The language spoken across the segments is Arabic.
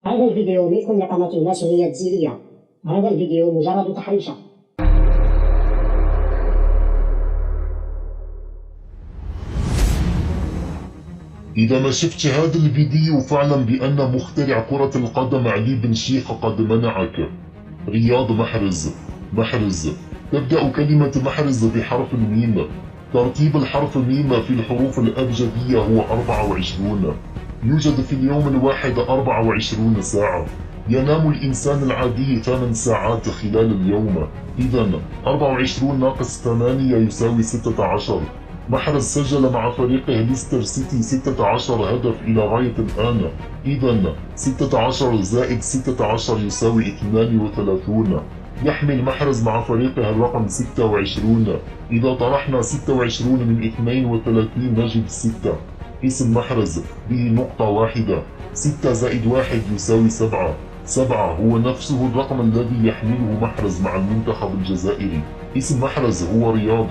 هذا الفيديو ملك لقناة الناشرية الجيلية. هذا الفيديو مجرد تحريشة. إذا ما شفت هذا الفيديو فاعلم بأن مخترع كرة القدم علي بن شيخ قد منعك. رياض محرز. تبدأ كلمة محرز بحرف الميم. ترتيب الحرف ميم في الحروف الأبجدية هو 24. يوجد في اليوم الواحد 24 ساعة. ينام الإنسان العادي 8 ساعات خلال اليوم. إذا 24 ناقص 8 يساوي 16. محرز سجل مع فريقه ليستر سيتي 16 هدف إلى غاية الآن. إذا 16 زائد 16 يساوي 32. يحمل محرز مع فريقه الرقم 26. إذا طرحنا 26 من 32 نجد 6. اسم محرز به نقطة واحدة. 6 زائد 1 يساوي 7. 7 هو نفسه الرقم الذي يحمله محرز مع المنتخب الجزائري. اسم محرز هو رياض.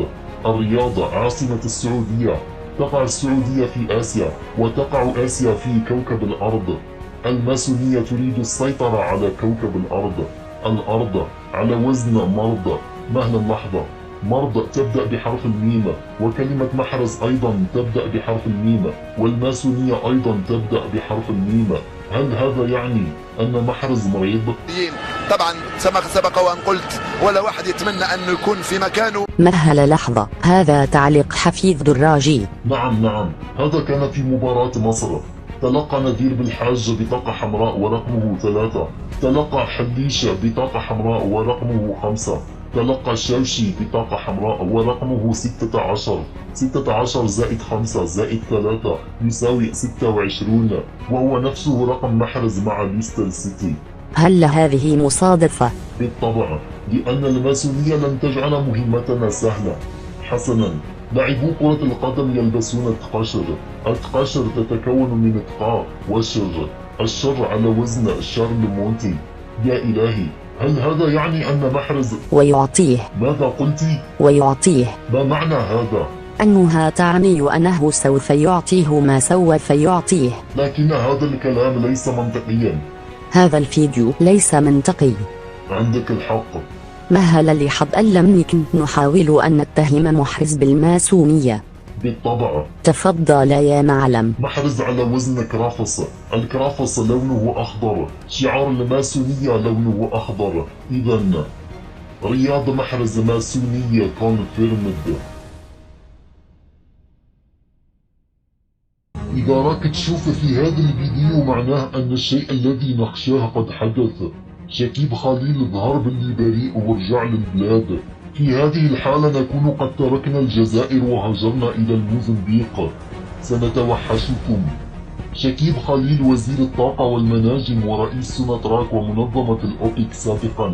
الرياض عاصمة السعودية. تقع السعودية في آسيا، وتقع آسيا في كوكب الأرض. الماسونية تريد السيطرة على كوكب الأرض. الأرض على وزن مرض. مهلا لحظة. مرض تبدأ بحرف الميم، وكلمة محرز أيضا تبدأ بحرف الميم، والماسونية أيضا تبدأ بحرف الميم. هل هذا يعني أن محرز مريض؟ طبعا سبق وأن قلت ولا واحد يتمنى أنه يكون في مكانه. مهل لحظة، هذا تعليق حفيظ دراجي. نعم، هذا كان في مباراة مصر. تلقى نذير بالحاج بطاقة حمراء ورقمه 3. تلقى حليش بطاقة حمراء ورقمه 5. تلقى شوشي بطاقة حمراء ورقمه 16. 16 زائد 5 زائد 3 يساوي 26، وهو نفسه رقم محرز مع ليستر سيتي. هل هذه مصادفة؟ بالطبع، لأن الماسونية لن تجعل مهمتنا سهلة. حسنا، لاعبو كرة القدم يلبسون التقاشر. التقاشر تتكون من تقا وشر. الشر على وزن شارل مونتي. يا إلهي، هل هذا يعني أن محرز ويعطيه؟ ماذا قلت؟ ويعطيه. ما معنى هذا؟ أنها تعني أنه سوف يعطيه ما سوف يعطيه. لكن هذا الكلام ليس منطقيا. هذا الفيديو ليس منطقي. عندك الحق. مهل لحظ أن لم يكن نحاول أن نتهم محرز بالماسونية. بالطبع. تفضل يا معلم. محرز على وزن كرافس. الكرافس لونه أخضر. شعار الماسونية لونه أخضر. إذا رياض محرز ماسونية كونفيرمد. إذا راك تشوف في هذا الفيديو معناه أن الشيء الذي نخشاه قد حدث. شكيب خليل ظهر باللي بريء ورجع للبلاد. في هذه الحالة نكون قد تركنا الجزائر وهاجرنا إلى الموزمبيق. سنتوحشكم. شكيب خليل وزير الطاقة والمناجم ورئيس سوناتراك ومنظمة الأوبك سابقا.